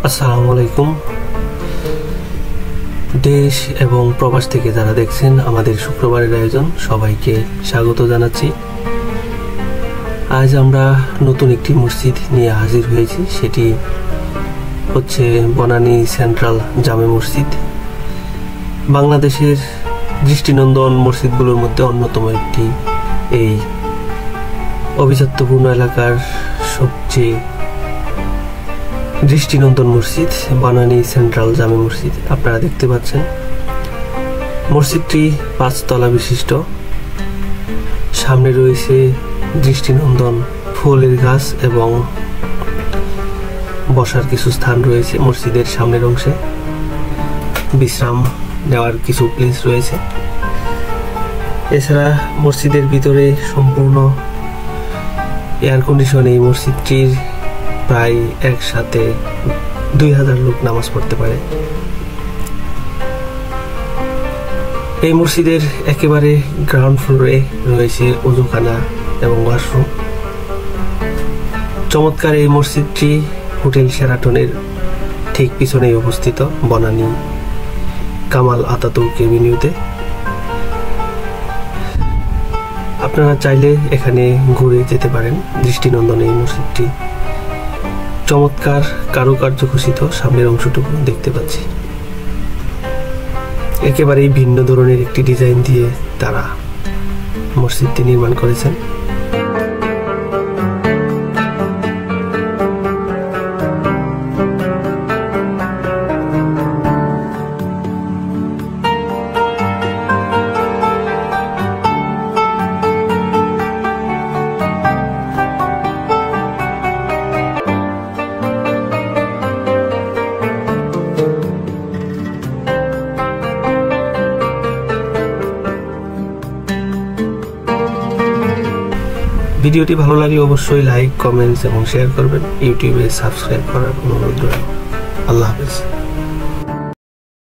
আসসালামু আলাইকুম। দেশ এবং প্রবাস থেকে যারা দেখছেন আমাদের শুক্রবারের আয়োজন, সবাইকে স্বাগত জানাচ্ছি। আজ আমরা নতুন একটি মসজিদ নিয়ে হাজির হয়েছি, সেটি হচ্ছে বনানী সেন্ট্রাল জামে মসজিদ। বাংলাদেশের দৃষ্টিনন্দন মসজিদগুলোর মধ্যে অন্যতম একটি এই অভিজাত্যপূর্ণ এলাকার সবচেয়ে দৃষ্টিনন্দন মসজিদ বনানী সেন্ট্রাল জামে মসজিদ। আপনারা দেখতে পাচ্ছেন মসজিদটি 5 তলা বিশিষ্ট। সামনে রয়েছে দৃষ্টিনন্দন ফুলের গাছ এবং বসার কিছু স্থান রয়েছে। মসজিদের সামনের অংশে বিশ্রাম নেওয়ার কিছু প্লেস রয়েছে। এছাড়া মসজিদের ভিতরে সম্পূর্ণ এয়ার কন্ডিশন। এই মসজিদটির প্রায় একসাথে 2000 লোক নামাজ পড়তে পারে। এই মসজিদের একেবারে গ্রাউন্ড ফ্লোরে রয়েছে ওযুখানা এবং ওয়াশরুম। চমৎকার এই মসজিদটি হোটেল শেরাটনের ঠিক পিছনেই অবস্থিত, বনানী কামাল আতাতুর্ক এভিনিউতে। আপনারা চাইলে এখানে ঘুরে যেতে পারেন। দৃষ্টিনন্দন এই মসজিদটি চমৎকার কারুকার্য খচিত। সামনের অংশটুকু দেখতে পাচ্ছি, একেবারেই ভিন্ন ধরনের একটি ডিজাইন দিয়ে তারা মসজিদটি নির্মাণ করেছেন। ভিডিওটি ভালো লাগলে অবশ্যই লাইক, কমেন্টস এবং শেয়ার করবেন। ইউটিউবে সাবস্ক্রাইব করার অনুরোধ রইল। আল্লাহ হাফেজ।